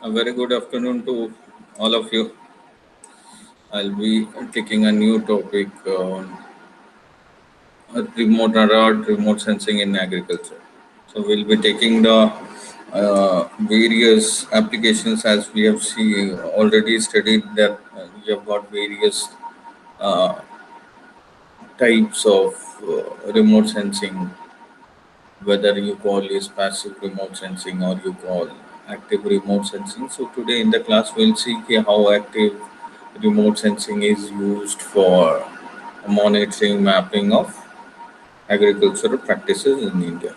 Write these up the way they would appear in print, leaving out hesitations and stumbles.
A very good afternoon to all of you. I'll be taking a new topic on remote radar, remote sensing in agriculture. So we'll be taking the various applications as we have already studied that we have got various uh, types of remote sensing, whether you call is passive remote sensing or you call active remote sensing. So today in the class we'll see how active remote sensing is used for monitoring mapping of agricultural practices in India.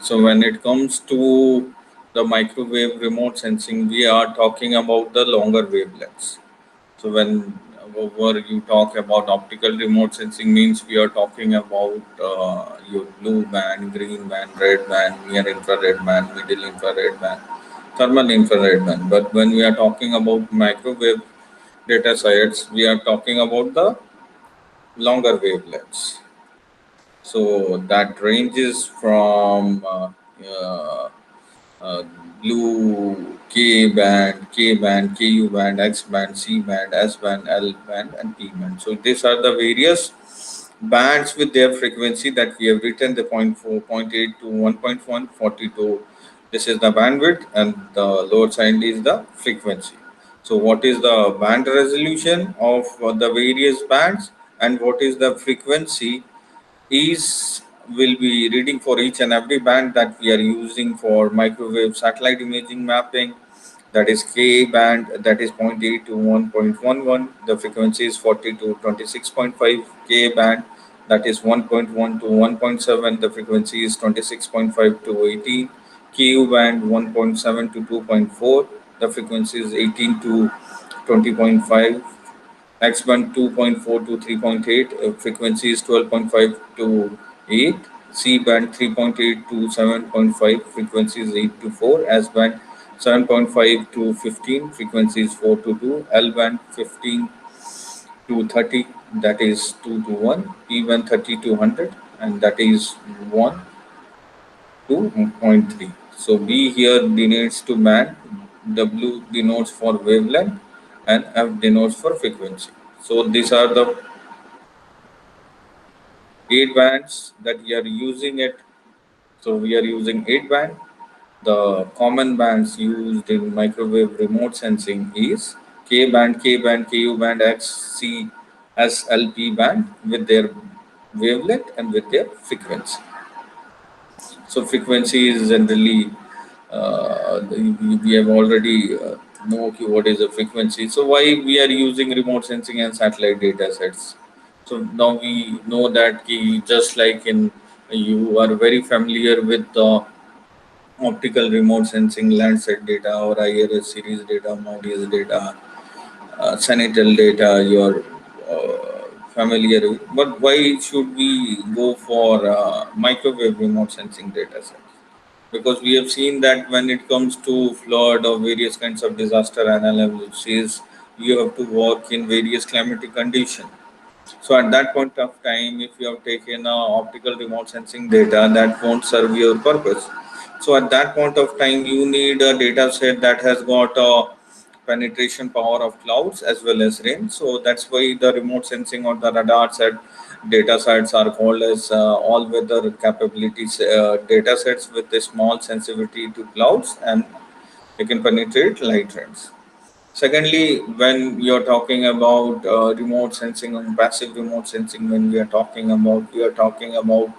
So when it comes to the microwave remote sensing, we are talking about the longer wavelengths. So whenever you talk about optical remote sensing, means we are talking about your blue band, green band, red band, near infrared band, middle infrared band, thermal infrared band. But when we are talking about microwave data sets, we are talking about the longer wavelengths. So that ranges from uh, uh, blue K band, KU band, X band, C band, S band, L band, and P band. So these are the various bands with their frequency that we have written the point 4, point 8 to 1.1, 42. This is the bandwidth, and the lower side is the frequency. So what is the band resolution of the various bands, and what is the frequency is will be reading for each and every band that we are using for microwave satellite imaging mapping. That is Ka band, that is zero point 0.8 to 1.11. The frequency is 40 to 26.5. Ka band, that is 1.1 to 1.7. The frequency is 26.5 to 18. Ku band 1.7 to 2.4. The frequency is 18 to 20.5. X band 2.4 to 3.8, frequency is 12.5 to 8. C band 3.8 to 7.5, frequency is 8 to 4. S band 7.5 to 15, frequency is 4 to 2. L band 15 to 30, that is 2 to 1. P band 30 to 100, and that is 1 to zero point 0.3. So B here denotes to band, W denotes for wavelength, and F denotes for frequency. So these are the 8 bands that we are using it. So we are using 8 band. The common bands used in microwave remote sensing is K band, KU band, X, C, S, L, P band with their wavelength and with their frequency. So frequency is generally we have already know okay, what is the frequency. So why we are using remote sensing and satellite data sets. So now we know that just like in you are very familiar with the optical remote sensing Landsat data or IRS series data, Moody's data, Sanitel data, you're familiar with. But why should we go for microwave remote sensing data sets? Because we have seen that when it comes to flood or various kinds of disaster analysis, you have to work in various climatic conditions. So at that point of time, if you have taken optical remote sensing data, that won't serve your purpose. So at that point of time, you need a data set that has got a penetration power of clouds as well as rain. So that's why the remote sensing or the radar set data sets are called as all weather capabilities data sets with a small sensitivity to clouds, and they can penetrate light rains. Secondly, when you're talking about remote sensing and passive remote sensing, when we are talking about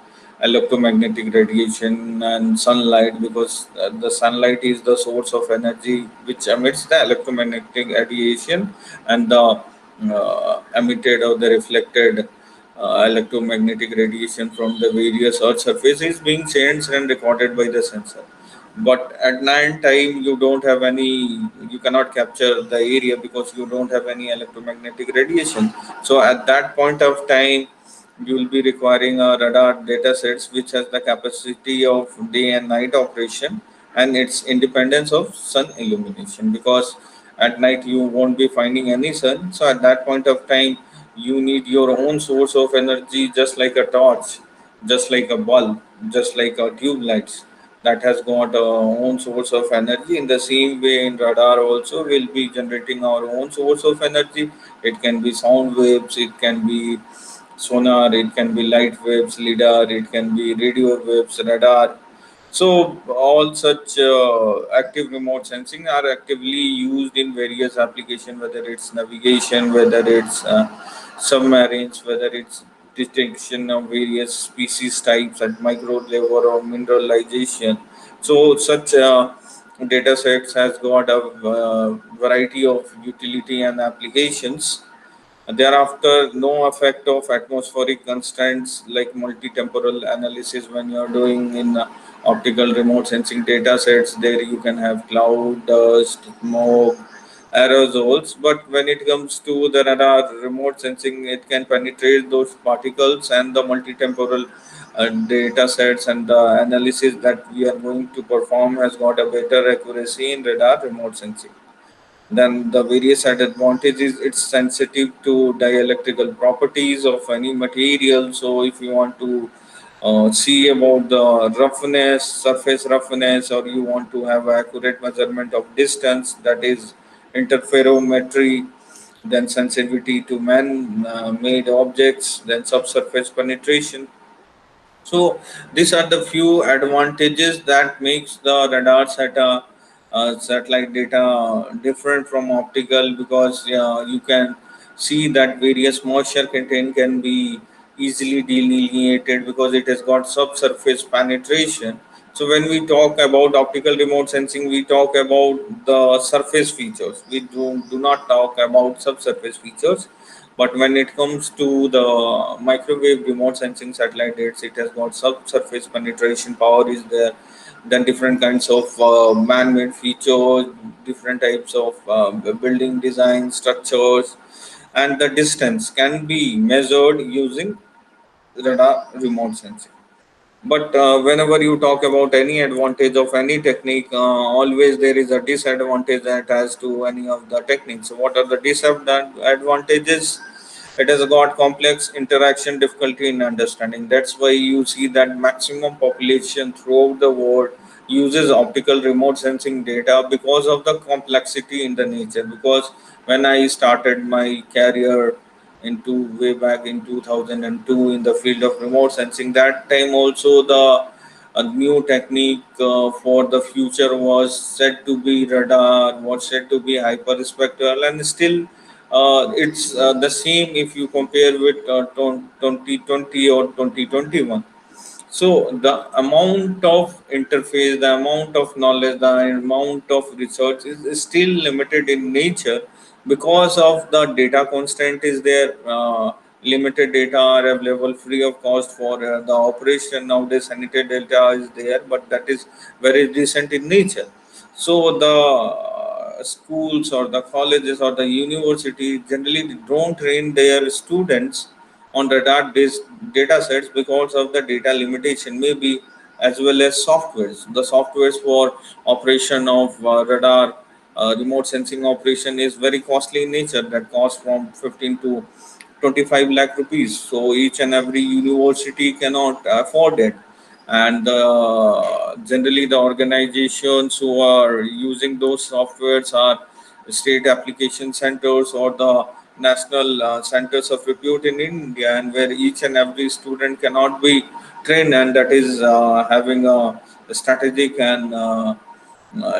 electromagnetic radiation and sunlight, because the sunlight is the source of energy which emits the electromagnetic radiation, and the emitted or the reflected electromagnetic radiation from the various earth surface is being sensed and recorded by the sensor. But at night time you don't have any, you cannot capture the area because you don't have any electromagnetic radiation. So at that point of time you will be requiring a radar data sets which has the capacity of day and night operation and its independence of sun illumination, because at night you won't be finding any sun. So at that point of time you need your own source of energy, just like a torch, just like a bulb, just like a tube lights. that has got a own source of energy. In the same way, in radar also will be generating our own source of energy. It can be sound waves, it can be sonar, it can be light waves, lidar, it can be radio waves, radar. So all such active remote sensing are actively used in various applications, whether it's navigation, whether it's submarines, whether it's detection of various species types at micro level or mineralization. So such data sets has got a variety of utility and applications. Thereafter, no effect of atmospheric constraints like multi-temporal analysis when you're doing in optical remote sensing data sets. There you can have cloud, dust, smoke, aerosols. But when it comes to the radar remote sensing, it can penetrate those particles, and the multi-temporal data sets and the analysis that we are going to perform has got a better accuracy in radar remote sensing. Then the various added advantages, it's sensitive to dielectrical properties of any material. So if you want to see about the roughness, surface roughness, or you want to have accurate measurement of distance, that is interferometry, then sensitivity to man-made objects, then subsurface penetration. So these are the few advantages that makes the radar satellite data different from optical, because you can see that various moisture content can be easily delineated because it has got subsurface penetration. So when we talk about optical remote sensing, we talk about the surface features. We do not talk about subsurface features. But when it comes to the microwave remote sensing satellite, it has got subsurface penetration power is there. Then different kinds of man-made features, different types of building design structures, and the distance can be measured using radar remote sensing. But whenever you talk about any advantage of any technique, always there is a disadvantage that has to any of the techniques. So what are the disadvantages? It has got complex interaction difficulty in understanding. That's why you see that maximum population throughout the world uses optical remote sensing data because of the complexity in the nature. Because when I started my career into way back in 2002 in the field of remote sensing, that time also the a new technique for the future was said to be radar, was said to be hyperspectral, and still it's the same if you compare with 2020 or 2021. So the amount of interface, the amount of knowledge, the amount of research is still limited in nature because of the data constraint is there. Limited data are available free of cost for the operation. Nowadays sanitary data is there, but that is very recent in nature. So the schools or the colleges or the university generally don't train their students on radar based data sets because of the data limitation, maybe, as well as softwares. The softwares for operation of radar remote sensing operation is very costly in nature, that costs from 15 to 25 lakh rupees. So each and every university cannot afford it. And generally the organizations who are using those softwares are state application centers or the national centers of repute in India, and where each and every student cannot be trained, and that is having a strategic and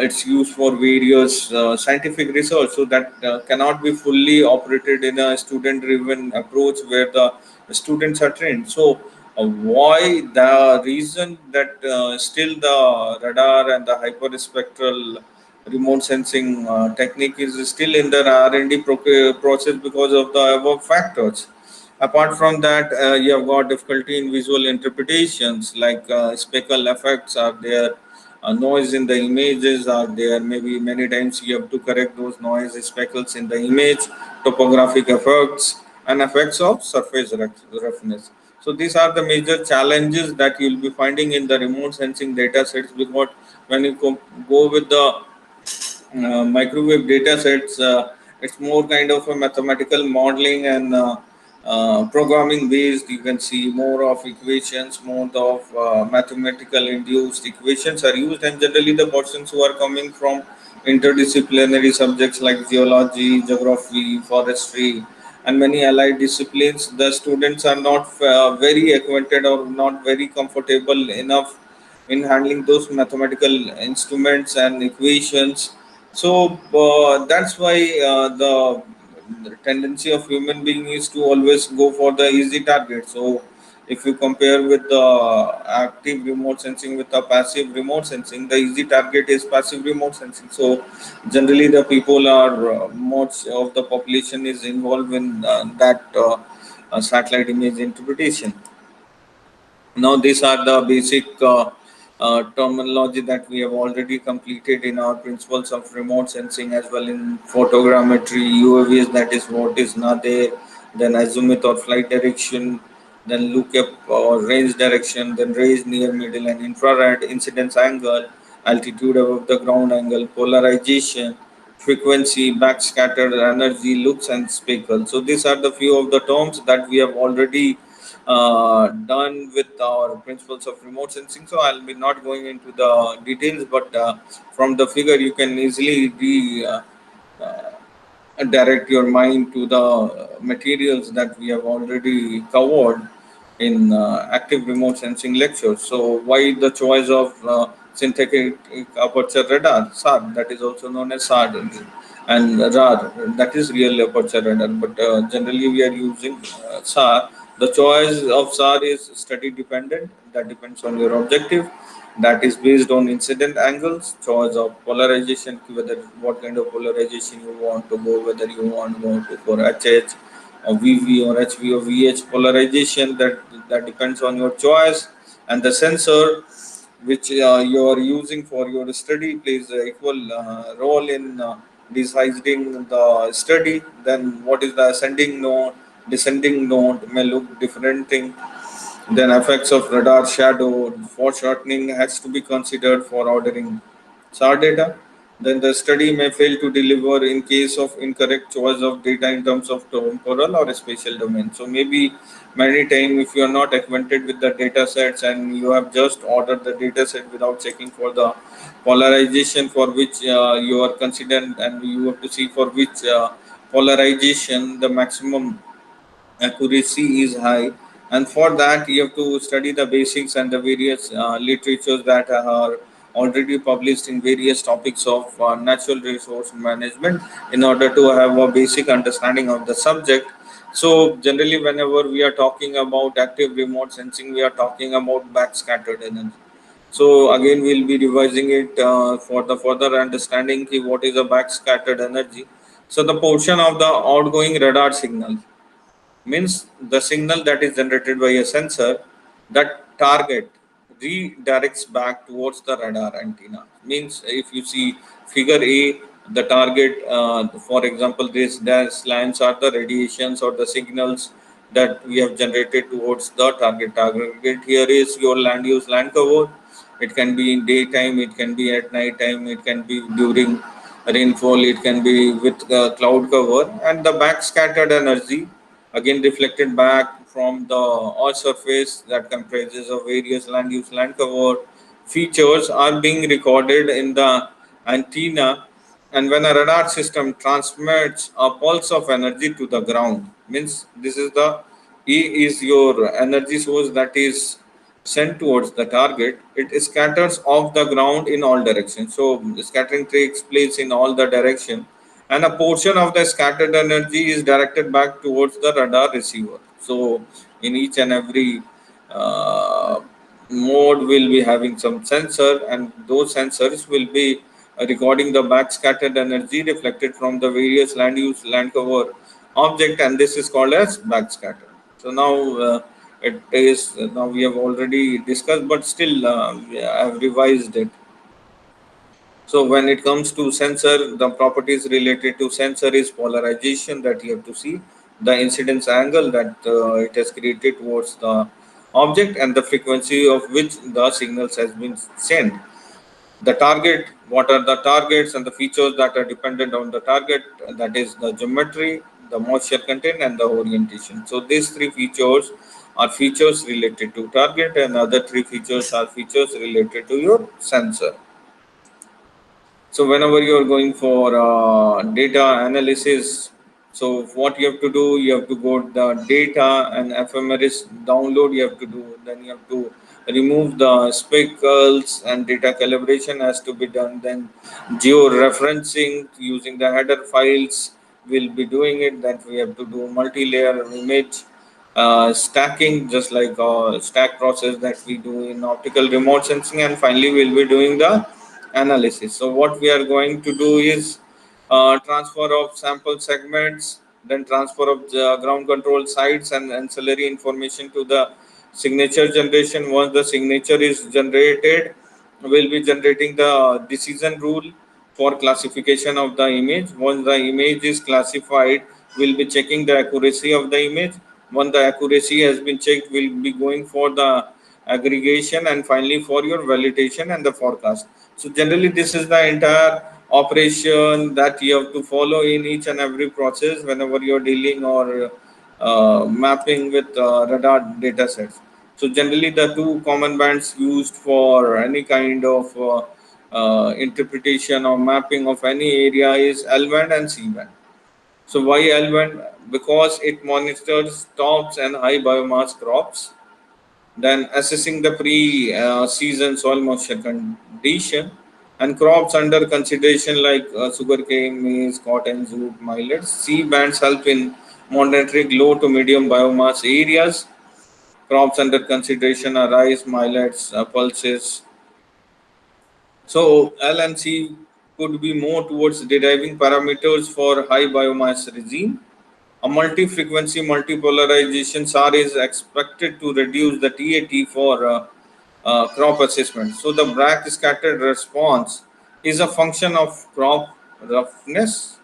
it's used for various scientific research, so that cannot be fully operated in a student driven approach where the students are trained. So why the reason that still the radar and the hyperspectral remote sensing technique is still in the R&D process because of the above factors. Apart from that, you have got difficulty in visual interpretations, like speckle effects are there, noise in the images are there. Maybe many times you have to correct those noise speckles in the image, topographic effects, and effects of surface roughness. So these are the major challenges that you'll be finding in the remote sensing data sets, because when you go with the microwave data sets, it's more kind of a mathematical modeling and programming based. You can see more of equations, more of mathematical induced equations are used, and generally the persons who are coming from interdisciplinary subjects like geology, geography, forestry, and many allied disciplines, the students are not very acquainted or not very comfortable enough in handling those mathematical instruments and equations. So that's why the tendency of human being is to always go for the easy target. So if you compare with the active remote sensing with the passive remote sensing, the easy target is passive remote sensing. So generally the people are much of the population is involved in that satellite image interpretation. Now, these are the basic terminology that we have already completed in our principles of remote sensing as well in photogrammetry, UAVs, that is what is not there, then azimuth or flight direction, then look up or range direction, then range near, middle, and infrared, incidence angle, altitude above the ground angle, polarization, frequency, backscatter, energy, looks, and speckle. So these are the few of the terms that we have already done with our principles of remote sensing. So I'll be not going into the details, but from the figure you can easily direct your mind to the materials that we have already covered in active remote sensing lectures. So why the choice of synthetic aperture radar, SAR, that is also known as SAR, and RAR, that is real aperture radar, but generally we are using SAR. The choice of SAR is study dependent, that depends on your objective, that is based on incident angles, choice of polarization, whether what kind of polarization you want to go, whether you want to go to for HH or VV or HV or VH polarization, that depends on your choice. And the sensor which you are using for your study plays a equal role in deciding the study. Then what is the ascending node, descending node may look different thing. Then effects of radar shadow, foreshortening has to be considered for ordering SAR data. Then the study may fail to deliver in case of incorrect choice of data in terms of temporal or spatial domain. So maybe many time if you are not acquainted with the data sets and you have just ordered the data set without checking for the polarization for which you are considered, and you have to see for which polarization the maximum accuracy is high, and for that you have to study the basics and the various literatures that are already published in various topics of natural resource management in order to have a basic understanding of the subject. So generally whenever we are talking about active remote sensing, we are talking about backscattered energy. So again we'll be revising it for the further understanding what is a backscattered energy. So the portion of the outgoing radar signal means the signal that is generated by a sensor that target redirects back towards the radar antenna. Means if you see figure A, the target, for example, these lines are the radiations or the signals that we have generated towards the target. Target here is your land use, land cover. It can be in daytime, it can be at night time, it can be during rainfall, it can be with cloud cover, and the back scattered energy again reflected back from the earth surface that comprises of various land use, land cover features are being recorded in the antenna. And when a radar system transmits a pulse of energy to the ground, means this is the E is your energy source that is sent towards the target. It scatters off the ground in all directions. So the scattering takes place in all the direction, and a portion of the scattered energy is directed back towards the radar receiver. So in each and every uh, mode will be having some sensor, and those sensors will be recording the back scattered energy reflected from the various land use, land cover object, and this is called as back scatter. So now it is now we have already discussed, but still I have revised it. So when it comes to sensor, the properties related to sensor is polarization that you have to see, the incidence angle that it has created towards the object, and the frequency of which the signals has been sent. The target, what are the targets and the features that are dependent on the target, that is the geometry, the moisture content, and the orientation. So these three features are features related to target, and other three features are features related to your sensor. So whenever you are going for data analysis, so what you have to do, you have to go the data and ephemeris download you have to do. Then you have to remove the speckles, and data calibration has to be done. Then geo-referencing using the header files will be doing it. That we have to do multi-layer image stacking, just like stack process that we do in optical remote sensing, and finally we'll be doing the analysis. So what we are going to do is transfer of sample segments, then transfer of the ground control sites and ancillary information to the signature generation. Once the signature is generated, we'll be generating the decision rule for classification of the image. Once the image is classified, we'll be checking the accuracy of the image. Once the accuracy has been checked, we'll be going for the aggregation, and finally for your validation and the forecast. So generally this is the entire operation that you have to follow in each and every process whenever you're dealing or mapping with radar data sets. So generally the two common bands used for any kind of interpretation or mapping of any area is L band and C band. So why L band? Because it monitors tops and high biomass crops, then assessing the pre-season soil moisture condition, and crops under consideration like sugarcane, maize, cotton, jute, millet. C bands help in monitoring low to medium biomass areas. Crops under consideration are rice, millets, pulses. So L and C could be more towards deriving parameters for high biomass regime. A multi-frequency multipolarization SAR is expected to reduce the TAT for crop assessment. So the backscattered response is a function of crop roughness,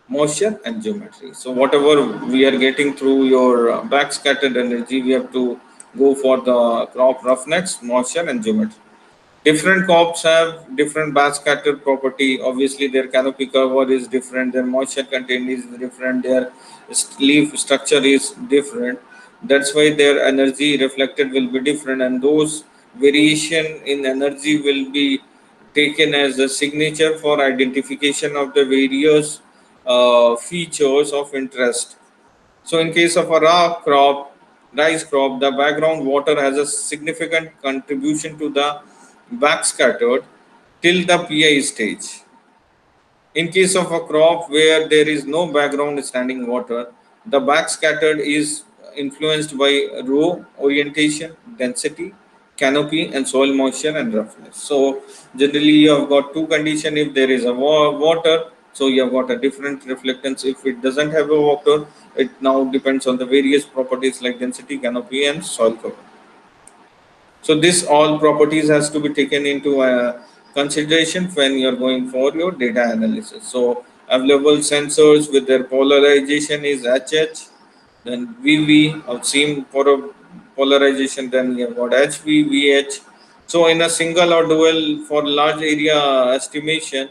moisture, and geometry. So whatever we are getting through your backscattered energy, we have to go for the crop roughness, moisture, and geometry. Different crops have different backscatter property. Obviously, their canopy cover is different, their moisture content is different, their leaf structure is different. That's why their energy reflected will be different, and those variation in energy will be taken as a signature for identification of the various features of interest. So in case of a rice crop, the background water has a significant contribution to the backscattered till the PI stage. In case of a crop where there is no background standing water, the backscattered is influenced by row orientation, density, canopy, and soil moisture and roughness. So generally you have got two conditions. If there is a water, so you have got a different reflectance. If it doesn't have a water, it now depends on the various properties like density, canopy, and soil cover. So this all properties has to be taken into consideration when you are going for your data analysis. So available sensors with their polarization is HH, then VV of same polarization, then you have got HV, VH. So in a single or dual for large area estimation,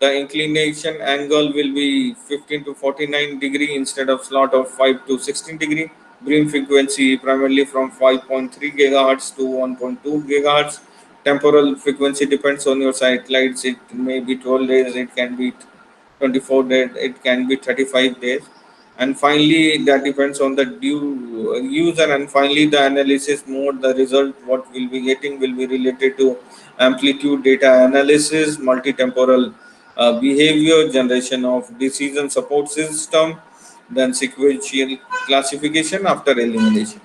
the inclination angle will be 15 to 49 degree instead of slot of 5 to 16 degree. Beam frequency primarily from 5.3 gigahertz to 1.2 gigahertz. Temporal frequency depends on your satellites. It may be 12 days, it can be 24 days, it can be 35 days. And finally, that depends on the due user. And finally, the analysis mode, the result, what we'll be getting will be related to amplitude data analysis, multi-temporal behavior, generation of decision support system, then sequential classification after elimination.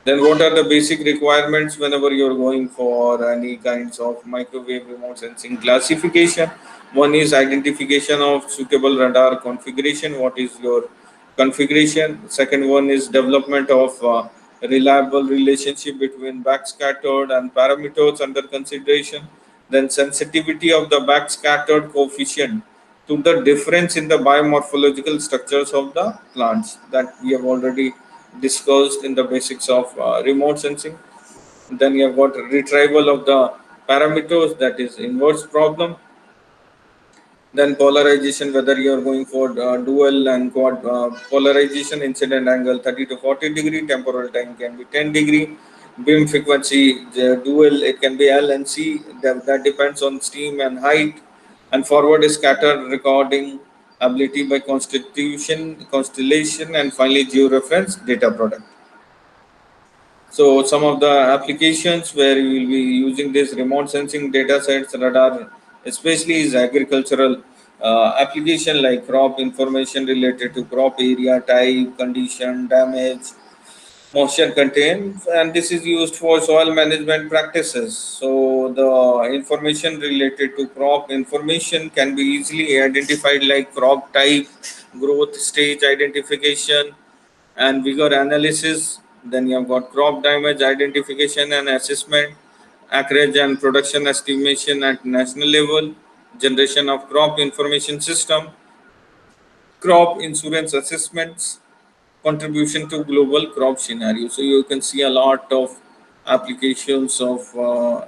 Then what are the basic requirements whenever you're going for any kinds of microwave remote sensing classification? One is identification of suitable radar configuration. What is your configuration? Second one is development of reliable relationship between backscattered and parameters under consideration. Then sensitivity of the backscattered coefficient to the difference in the biomorphological structures of the plants that we have already discussed in the basics of remote sensing. Then you have got retrieval of the parameters, that is inverse problem. Then polarization, whether you are going for dual and quad polarization, incident angle 30 to 40 degree, temporal time can be 10 degree, beam frequency dual, it can be L and C. That depends on stream and height, and forward scatter recording ability by constellation, and finally georeference data product. So some of the applications where we will be using this remote sensing data sets radar, especially is agricultural application like crop information related to crop area, type, condition, damage, moisture content, and this is used for soil management practices. So the information related to crop information can be easily identified like crop type, growth stage identification, and vigor analysis. Then you have got crop damage identification and assessment, acreage and production estimation at national level, generation of crop information system, crop insurance assessments, contribution to global crop scenario. So you can see a lot of applications of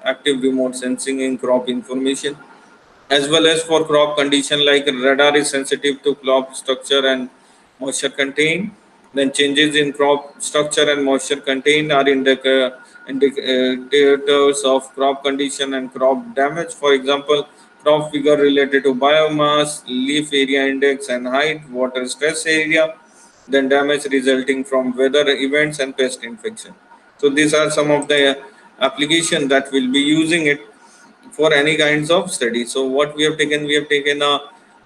active remote sensing in crop information, as well as for crop condition like radar is sensitive to crop structure and moisture contain. Then changes in crop structure and moisture contain are indicators of crop condition and crop damage. For example, crop figure related to biomass, leaf area index and height, water stress area, then damage resulting from weather events and pest infection. So these are some of the application that will be using it for any kinds of study. So what we have taken a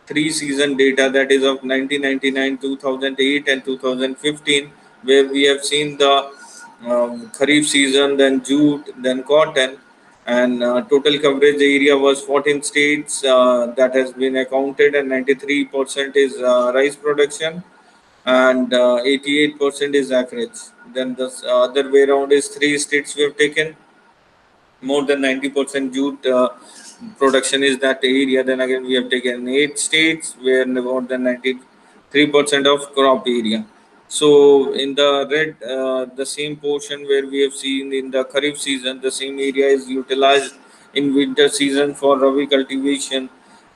three season data that is of 1999, 2008 and 2015, where we have seen the Kharif season, then jute, then cotton, and total coverage area was 14 states that has been accounted, and 93% is rice production, and 88% is acreage. Then the other way around is three states we have taken, more than 90% jute production is that area. Then again we have taken eight states where more than 93% of crop area. So in the red, the same portion where we have seen in the Kharif season, the same area is utilized in winter season for Rabi cultivation,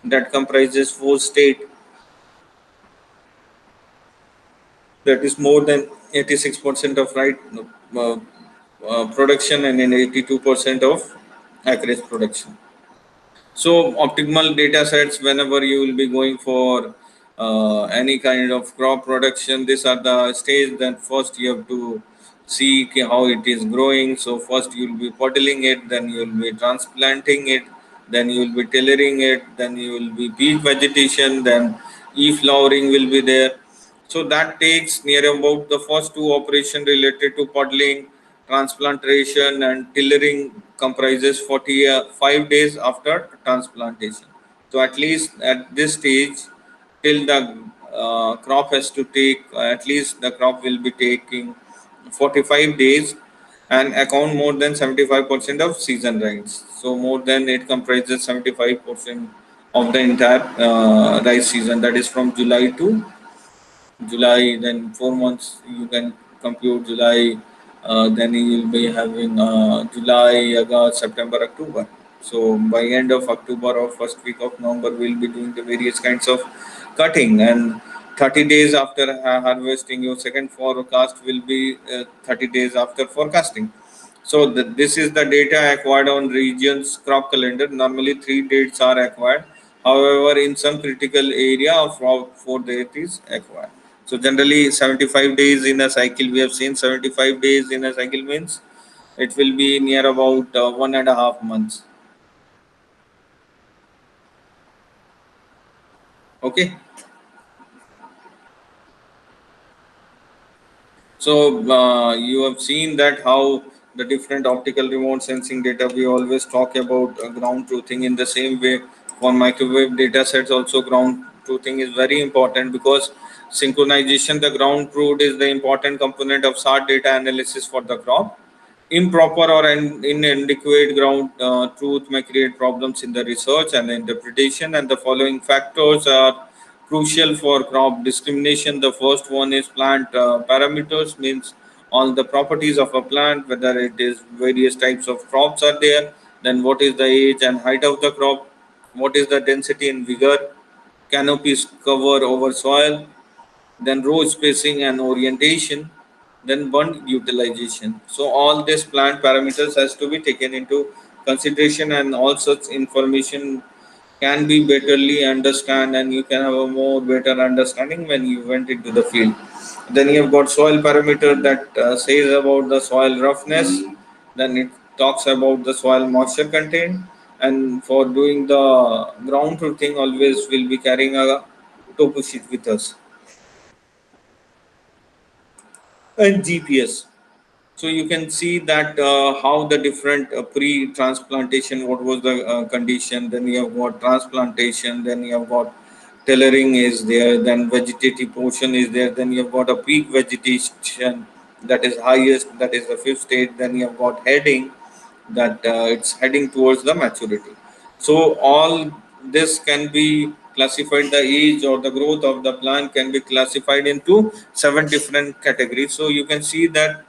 that comprises four states, that is more than 86% of right uh, production, and in 82% of acreage production. So optimal data sets whenever you will be going for any kind of crop production, these are the stage that first you have to see how it is growing. So first you will be pottling it, then you will be transplanting it, then you will be tillering it, then you will be peak vegetation, then e-flowering will be there. So that takes near about the first two operation related to puddling, transplantation and tillering comprises 45 days after transplantation. So at least at this stage, till the crop has to take, at least the crop will be taking 45 days and account more than 75% of season rice. So more than it comprises 75% of the entire rice season, that is from July to July, then 4 months you can compute July, then you will be having July, August, September, October. So by end of October or first week of November, we'll be doing the various kinds of cutting, and 30 days after harvesting, your second forecast will be 30 days after forecasting. So this is the data acquired on regions crop calendar. Normally 3 dates are acquired. However, in some critical area of 4 days is acquired. So generally 75 days in a cycle. We have seen 75 days in a cycle means it will be near about 1.5 months. Okay. So you have seen that how the different optical remote sensing data, we always talk about ground truthing. In the same way, for microwave data sets also ground truthing is very important, because synchronization, the ground truth is the important component of SAR data analysis for the crop. Improper or inadequate ground truth may create problems in the research and the interpretation, and the following factors are crucial for crop discrimination. The first one is plant parameters, means all the properties of a plant, whether it is various types of crops are there, then what is the age and height of the crop, what is the density and vigor, canopies cover over soil, then row spacing and orientation, then bund utilization. So all these plant parameters has to be taken into consideration, and all such information can be betterly understand, and you can have a more better understanding when you went into the field. Then you have got soil parameter that says about the soil roughness. Then it talks about the soil moisture content, and for doing the ground truthing always will be carrying a topo sheet with us, and GPS. So you can see that how the different pre-transplantation, what was the condition, then you have got transplantation, then you have got tailoring is there, then vegetative portion is there, then you have got a peak vegetation that is highest, that is the fifth stage, then you have got heading, that it's heading towards the maturity. So all this can be classified, the age or the growth of the plant can be classified into seven different categories. So you can see that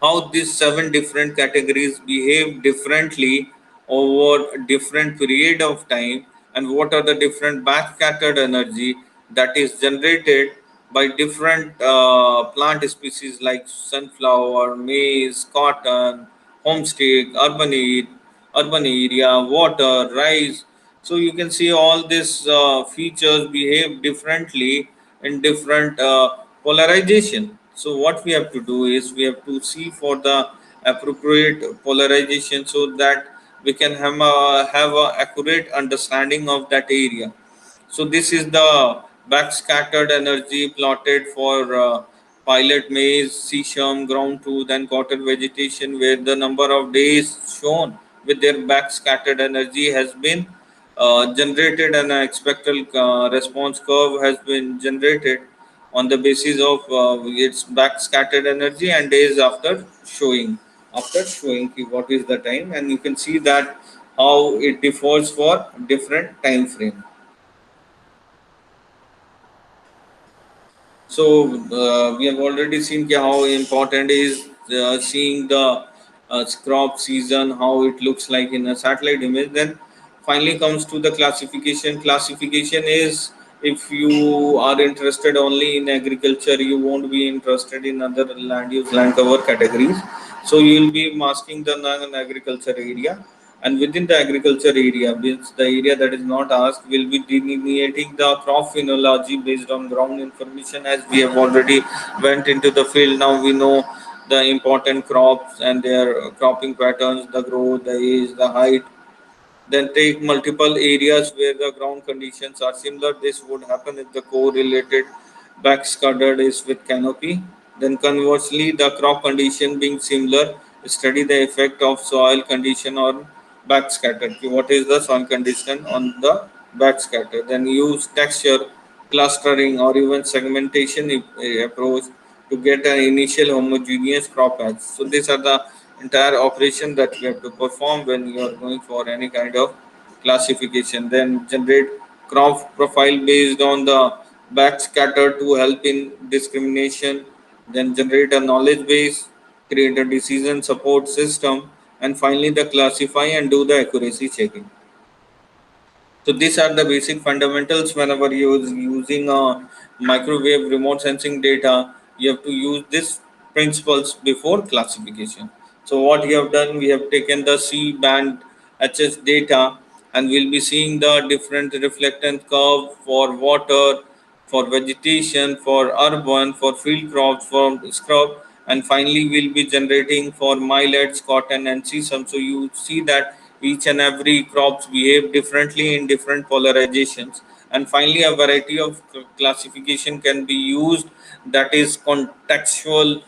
how these seven different categories behave differently over different period of time, and what are the different backscattered energy that is generated by different plant species like sunflower, maize, cotton, homestay, urban area, water, rice. So you can see all these features behave differently in different polarization. So what we have to do is we have to see for the appropriate polarization, so that we can have a accurate understanding of that area. So this is the backscattered energy plotted for pilot maize, sesame, ground truth, and cotton vegetation, where the number of days shown with their backscattered energy has been generated, and an expected response curve has been generated on the basis of its backscattered energy and days after showing what is the time, and you can see that how it differs for different time frame. So we have already seen how important is seeing the crop season, how it looks like in a satellite image. Then finally comes to the classification. Classification is, if you are interested only in agriculture, you won't be interested in other land use, land cover categories. So you will be masking the non-agriculture area, and within the agriculture area, means the area that is not asked, will be delineating the crop phenology based on ground information. As we have already went into the field, now we know the important crops and their cropping patterns, the growth, the age, the height. Then take multiple areas where the ground conditions are similar. This would happen if the correlated backscattered is with canopy. Then conversely, the crop condition being similar, study the effect of soil condition on backscatter. What is the soil condition on the backscatter? Then use texture, clustering, or even segmentation approach to get an initial homogeneous crop patch. So these are the entire operation that you have to perform when you are going for any kind of classification. Then generate crop profile based on the backscatter to help in discrimination. Then generate a knowledge base, create a decision support system, and finally the classify and do the accuracy checking. So these are the basic fundamentals. Whenever you're using a microwave remote sensing data, you have to use these principles before classification. So what we have done, we have taken the C band HS data, and we'll be seeing the different reflectance curve for water, for vegetation, for urban, for field crops, for scrub, and finally we'll be generating for millets, cotton, and sesame. So you see that each and every crops behave differently in different polarizations, and finally a variety of classification can be used, that is contextual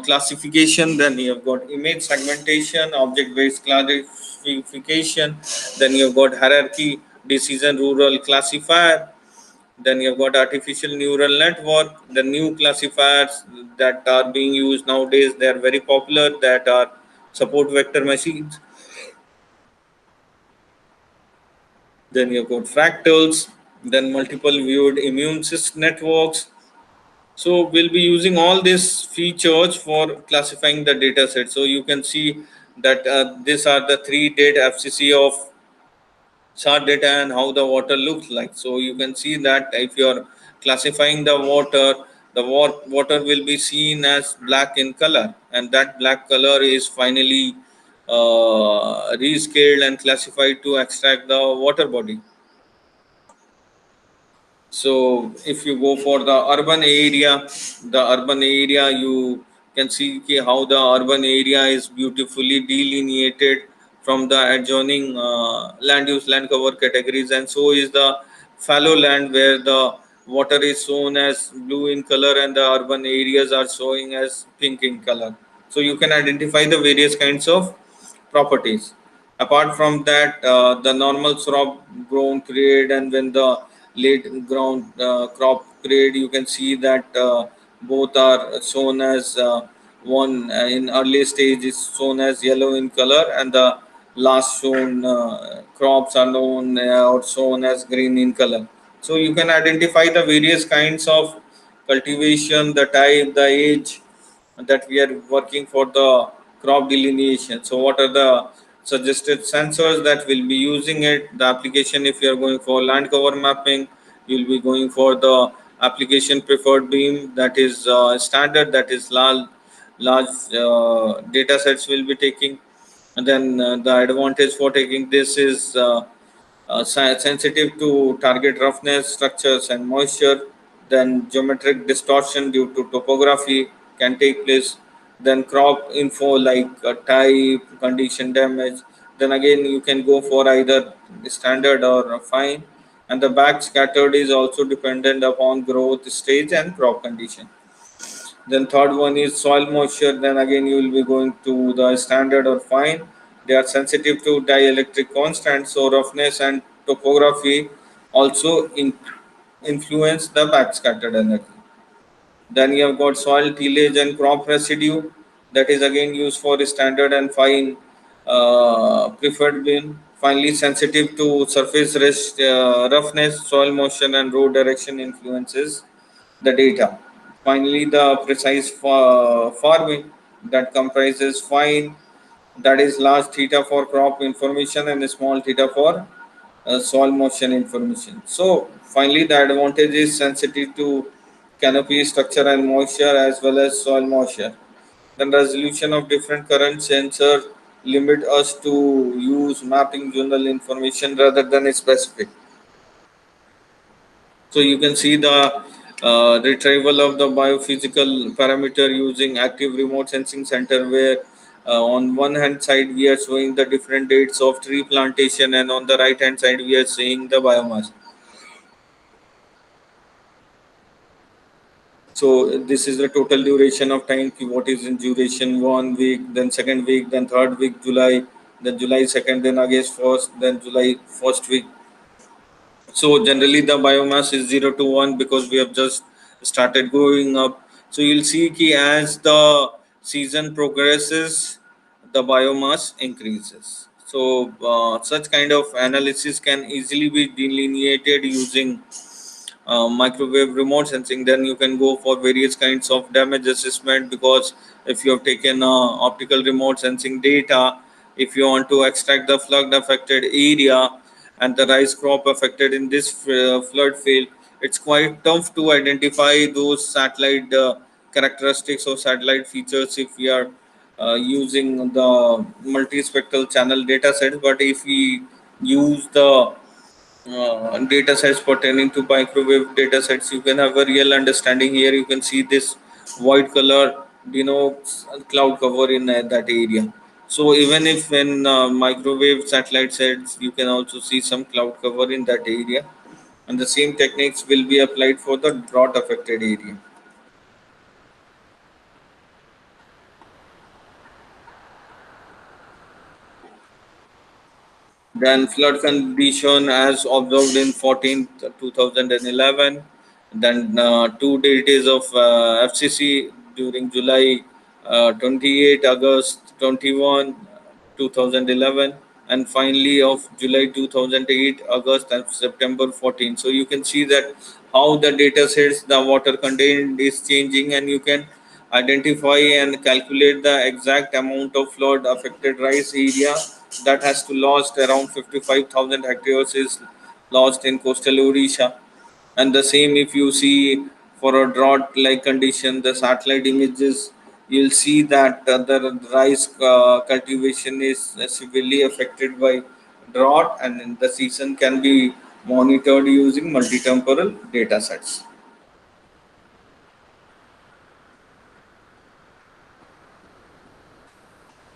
classification. Then you have got image segmentation, object based classification, then you have got hierarchy, decision rural classifier, then you've got artificial neural network, the new classifiers that are being used nowadays. They are very popular. That are support vector machines. Then you've got fractals. Then multiple viewed immune system networks. So we'll be using all these features for classifying the data set. So you can see that these are the three data FCC of chart data and how the water looks like. So you can see that if you are classifying the water, the water will be seen as black in color, and that black color is finally rescaled and classified to extract the water body. So if you go for the urban area, you can see how the urban area is beautifully delineated from the adjoining land cover categories, and so is the fallow land where the water is shown as blue in color and the urban areas are showing as pink in color. So you can identify the various kinds of properties. Apart from that, the normal crop grown period and when the late ground crop period, you can see that both are shown as one in early stage is shown as yellow in color, and the last shown crops are known or shown as green in color. So you can identify the various kinds of cultivation, the type, the age that we are working for the crop delineation. So what are the suggested sensors that will be using it? The application, if you are going for land cover mapping, you will be going for the application preferred beam, that is standard, that is large data sets will be taking. And then the advantage for taking this is sensitive to target roughness, structures, and moisture. Then geometric distortion due to topography can take place. Then crop info like type, condition, damage. Then again, you can go for either standard or fine. And the back scattered is also dependent upon growth stage and crop condition. Then third one is soil moisture. Then again you will be going to the standard or fine. They are sensitive to dielectric constants, so roughness and topography also influence the backscattered energy. Then you have got soil tillage and crop residue, that is again used for standard and fine preferred bin. Finally, sensitive to surface roughness, soil motion, and road direction influences the data. Finally, the precise farming, that comprises fine, that is large theta for crop information and small theta for soil motion information. So finally, the advantage is sensitive to canopy structure and moisture as well as soil moisture. The resolution of different current sensor limit us to use mapping general information rather than a specific. So you can see the retrieval of the biophysical parameter using active remote sensing center, where on one hand side we are showing the different dates of tree plantation, and on the right hand side we are seeing the biomass. So this is the total duration of time. What is in duration? 1 week, then second week, then third week July, then July second, then August first, then July first week. So generally the biomass is 0 to 1 because we have just started growing up. So you'll see ki as the season progresses, the biomass increases. So such kind of analysis can easily be delineated using microwave remote sensing. Then you can go for various kinds of damage assessment, because if you have taken optical remote sensing data, if you want to extract the flood affected area and the rice crop affected in this flood field, it's quite tough to identify those satellite characteristics or satellite features if we are using the multispectral channel data sets. But if we use the data sets pertaining to microwave data sets, you can have a real understanding. Here you can see this white color denotes cloud cover in that area. So even if when microwave satellite sets, you can also see some cloud cover in that area, and the same techniques will be applied for the drought affected area. Then flood condition as observed in 14th 2011. Then 2 days of FCC during July 28, August 21, 2011, and finally of July 2008, August and September 14. So you can see that how the data sets, the water contained is changing, and you can identify and calculate the exact amount of flood affected rice area that has to lost. Around 55,000 hectares is lost in coastal Odisha. And the same, if you see for a drought like condition, the satellite images, you'll see that the rice cultivation is severely affected by drought, and then the season can be monitored using multi-temporal data sets.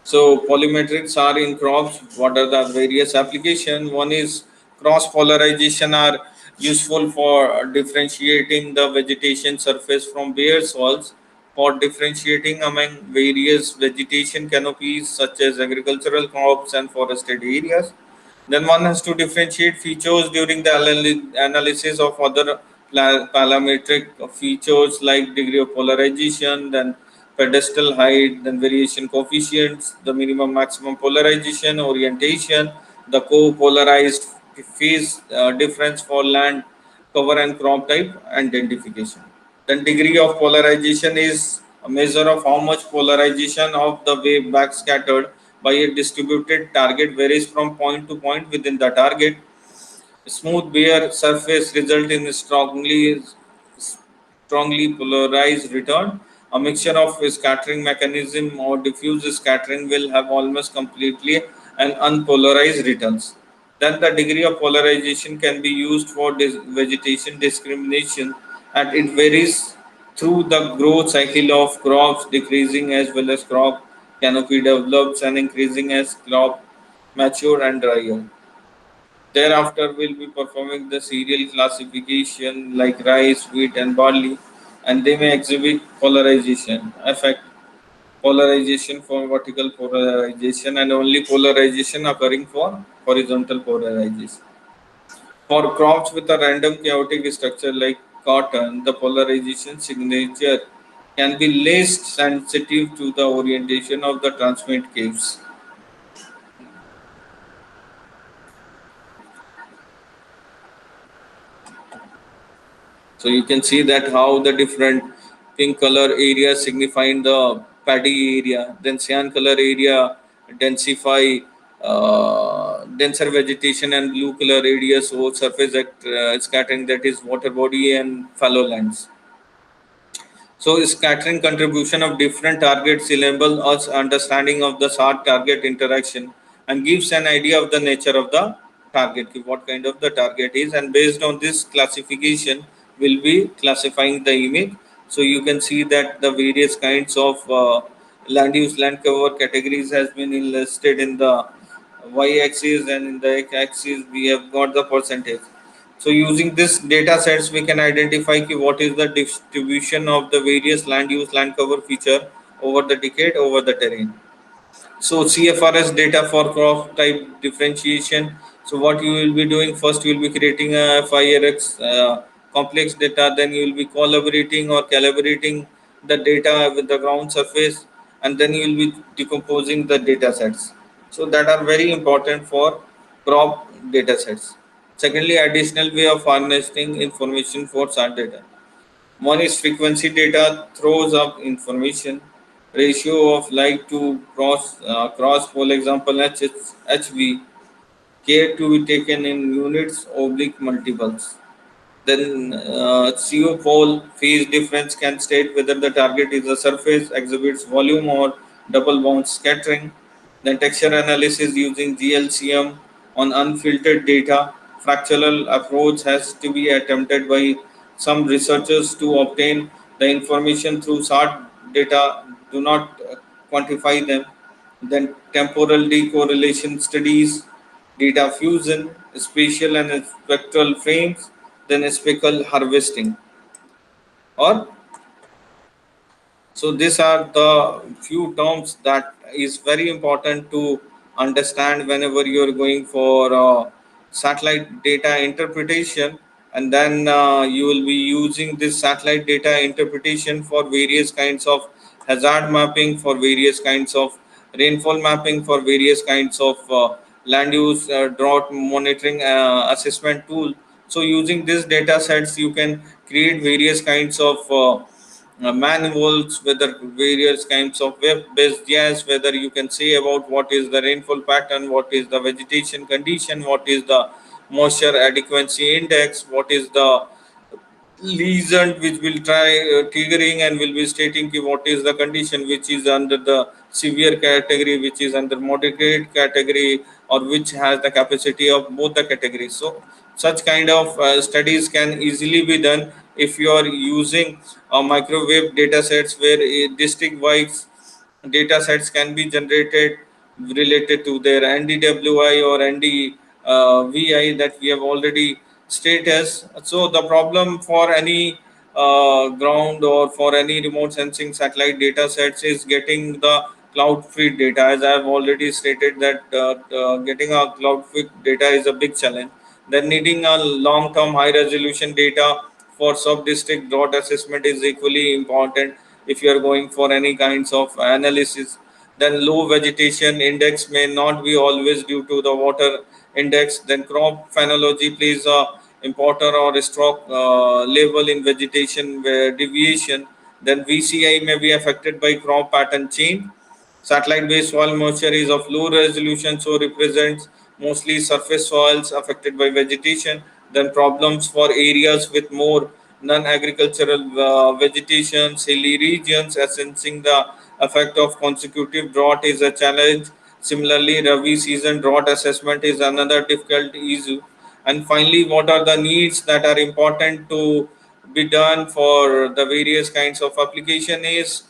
So polymetrics are in crops. What are the various application? One is cross polarization are useful for differentiating the vegetation surface from bare soils, for differentiating among various vegetation canopies such as agricultural crops and forested areas. Then one has to differentiate features during the analysis of other parametric features like degree of polarization, then pedestal height, then variation coefficients, the minimum maximum polarization, orientation, the co-polarized phase difference for land cover and crop type identification. Then degree of polarization is a measure of how much polarization of the wave backscattered by a distributed target varies from point to point within the target. Smooth bare surface result in strongly polarized return. A mixture of scattering mechanism or diffuse scattering will have almost completely an unpolarized returns. Then the degree of polarization can be used for vegetation discrimination, and it varies through the growth cycle of crops, decreasing as well as crop canopy develops and increasing as crop mature and dry. Thereafter, we'll be performing the cereal classification like rice, wheat, and barley, and they may exhibit polarization effect. Polarization for vertical polarization, and only polarization occurring for horizontal polarization. For crops with a random chaotic structure like cotton, the polarization signature can be less sensitive to the orientation of the transmit caves. So you can see that how the different pink color areas signifying the paddy area, then cyan color area densify denser vegetation, and blue color areas show surface scattering, that is water body and fallow lands. So scattering contribution of different targets enable us understanding of the SAR target interaction and gives an idea of the nature of the target, what kind of the target is, and based on this classification will be classifying the image. So you can see that the various kinds of land use land cover categories has been listed in the y-axis, and in the x-axis we have got the percentage. So using this data sets, we can identify what is the distribution of the various land use land cover feature over the decade over the terrain. So CFRS data for crop type differentiation. So what you will be doing first, you will be creating a FIRX complex data, then you will be collaborating or calibrating the data with the ground surface, and then you will be decomposing the data sets. So that are very important for crop data sets. Secondly, additional way of harnessing information for SAR data. One is frequency data throws up information, ratio of light to cross, for example, HV, care to be taken in units oblique multiples. Then CO pole phase difference can state whether the target is a surface, exhibits volume or double bounce scattering. Then texture analysis using GLCM on unfiltered data. Fractional approach has to be attempted by some researchers to obtain the information through SAR data, do not quantify them. Then temporal decorrelation studies, data fusion, spatial and spectral frames, then speckle harvesting. Or so these are the few terms that is very important to understand whenever you are going for satellite data interpretation, and then you will be using this satellite data interpretation for various kinds of hazard mapping, for various kinds of rainfall mapping, for various kinds of land use drought monitoring assessment tool. So using these data sets, you can create various kinds of manuals, whether various kinds of web-based gas, whether you can say about what is the rainfall pattern, what is the vegetation condition, what is the moisture adequacy index, what is the lesion which will try triggering and will be stating ki what is the condition which is under the severe category, which is under moderate category, or which has the capacity of both the categories. So such kind of studies can easily be done if you are using microwave data sets where district wise data sets can be generated related to their NDWI or NDVI that we have already status. So the problem for any ground or for any remote sensing satellite data sets is getting the cloud feed data. As I have already stated that getting a cloud feed data is a big challenge. Then needing a long-term high-resolution data for sub-district dot assessment is equally important if you are going for any kinds of analysis. Then low vegetation index may not be always due to the water index. Then crop phenology plays a important or stroke level in vegetation deviation. Then VCI may be affected by crop pattern change. Satellite-based soil moisture is of low resolution, so represents mostly surface soils affected by vegetation. Then problems for areas with more non-agricultural vegetation, hilly regions, sensing the effect of consecutive drought is a challenge. Similarly, Rabi season drought assessment is another difficult issue. And finally, what are the needs that are important to be done for the various kinds of application is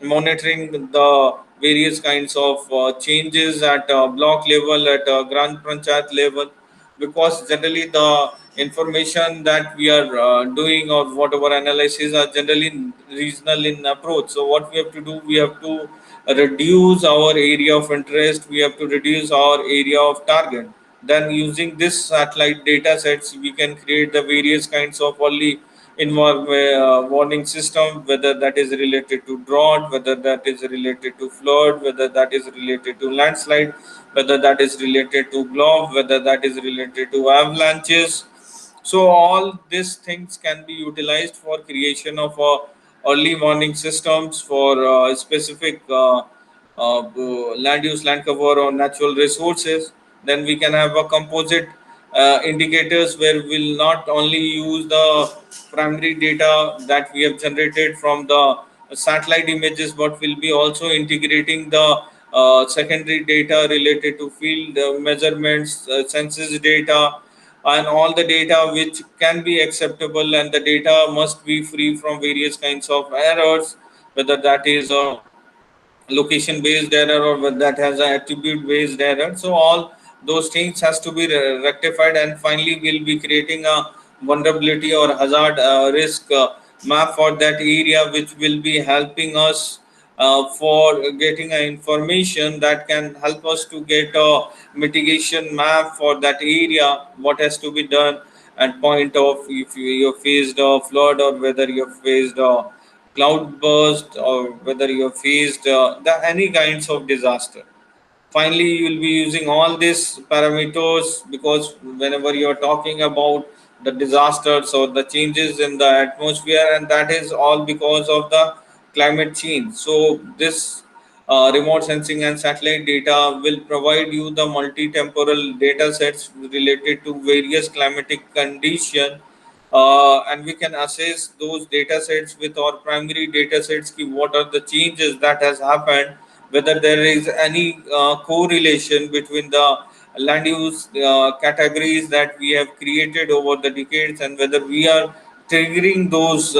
monitoring the various kinds of changes at block level, at Grand Panchayat level, because generally the information that we are doing or whatever analysis are generally regional in approach. So what we have to do, we have to reduce our area of interest, we have to reduce our area of target. Then using this satellite data sets, we can create the various kinds of early warning system, whether that is related to drought, whether that is related to flood, whether that is related to landslide, whether that is related to blob, whether that is related to avalanches. So all these things can be utilized for creation of early warning systems for specific land use, land cover, or natural resources. Then we can have a composite indicators where we'll not only use the primary data that we have generated from the satellite images, but we'll be also integrating the secondary data related to field measurements, census data, and all the data which can be acceptable, and the data must be free from various kinds of errors, whether that is a location based error or whether that has an attribute based error. So all those things has to be rectified, and finally we'll be creating a vulnerability or hazard risk map for that area, which will be helping us for getting information that can help us to get a mitigation map for that area, what has to be done at point of if you faced a flood, or whether you faced a cloud burst, or whether you have faced any kinds of disaster. Finally, you will be using all these parameters, because whenever you are talking about the disasters or the changes in the atmosphere, and that is all because of the climate change. So this remote sensing and satellite data will provide you the multi-temporal data sets related to various climatic condition, and we can assess those data sets with our primary data sets ki what are the changes that has happened, whether there is any correlation between the land use categories that we have created over the decades, and whether we are triggering those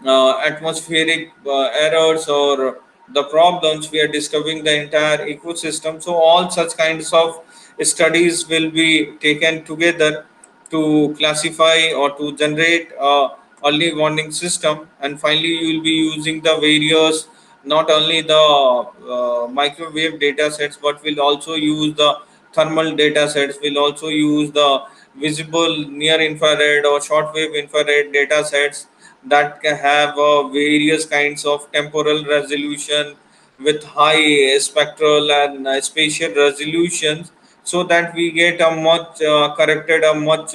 atmospheric errors or the problems, we are disturbing the entire ecosystem. So all such kinds of studies will be taken together to classify or to generate a early warning system. And finally you will be using the various, not only the microwave data sets, but will also use the thermal data sets, will also use the visible near infrared or shortwave infrared data sets that can have various kinds of temporal resolution with high spectral and spatial resolutions, so that we get a much corrected, a much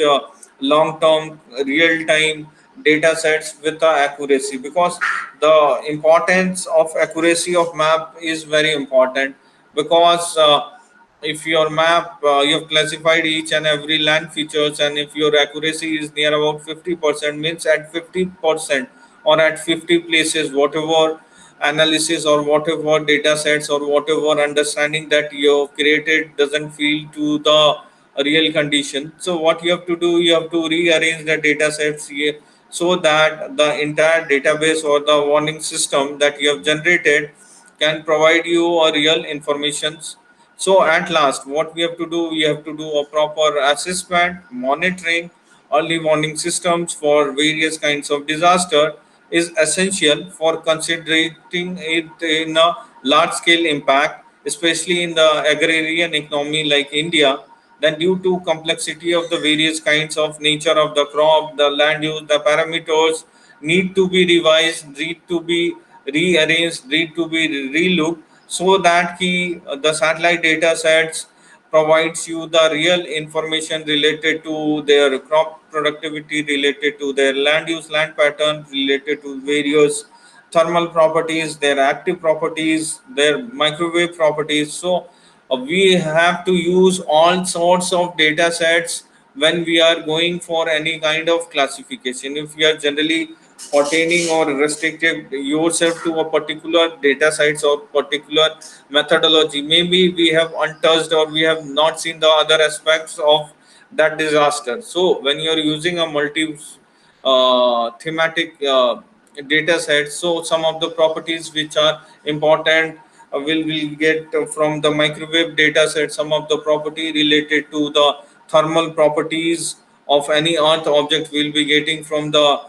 long term real time data sets with the accuracy, because the importance of accuracy of map is very important. Because if your map, you have classified each and every land features, and if your accuracy is near about 50%, means at 50% or at 50 places, whatever analysis or whatever data sets or whatever understanding that you have created doesn't feel to the real condition. So what you have to do, you have to rearrange the data sets here, so that the entire database or the warning system that you have generated can provide you a real informations. So at last, what we have to do, we have to do a proper assessment, monitoring, early warning systems for various kinds of disaster is essential for considering it in a large scale impact, especially in the agrarian economy like India. Then due to complexity of the various kinds of nature of the crop, the land use, the parameters need to be revised, need to be rearranged, need to be relooked, so that the satellite data sets provides you the real information related to their crop productivity, related to their land use, land pattern, related to various thermal properties, their active properties, their microwave properties. So we have to use all sorts of data sets when we are going for any kind of classification. If we are generally pertaining or restricted yourself to a particular data sets or particular methodology, maybe we have untouched or we have not seen the other aspects of that disaster. So when you are using a multi thematic data set, so some of the properties which are important will get from the microwave data set, some of the property related to the thermal properties of any earth object will be getting from the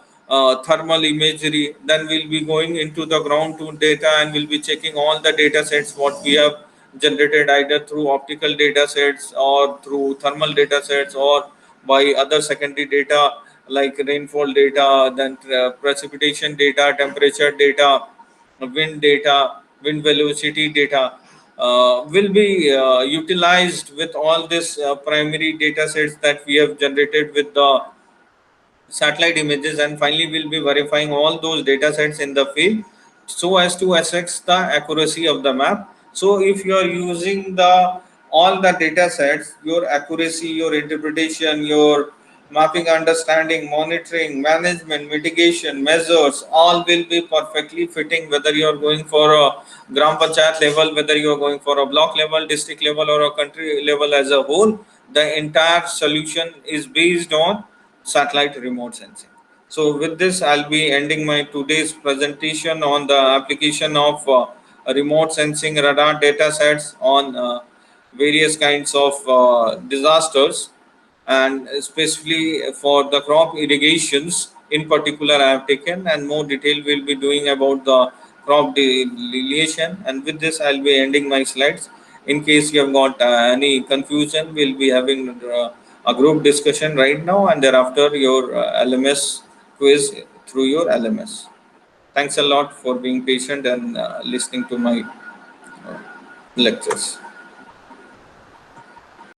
thermal imagery. Then we'll be going into the ground truth data and we'll be checking all the data sets what we have generated, either through optical data sets or through thermal data sets or by other secondary data like rainfall data, then precipitation data, temperature data, wind data, wind velocity data, will be utilized with all this primary data sets that we have generated with the satellite images. And finally we'll be verifying all those data sets in the field so as to assess the accuracy of the map. So if you are using the all the data sets, your accuracy, your interpretation, your mapping, understanding, monitoring, management, mitigation measures, all will be perfectly fitting, whether you are going for a gram panchayat level, whether you are going for a block level, district level, or a country level as a whole. The entire solution is based on satellite remote sensing. So with this, I'll be ending my today's presentation on the application of remote sensing radar data sets on various kinds of disasters, and especially for the crop irrigations in particular I have taken, and more detail we'll be doing about the crop delineation. And with this, I'll be ending my slides. In case you have got any confusion, we'll be having a group discussion right now, and thereafter your LMS quiz through your LMS. Thanks a lot for being patient and listening to my lectures.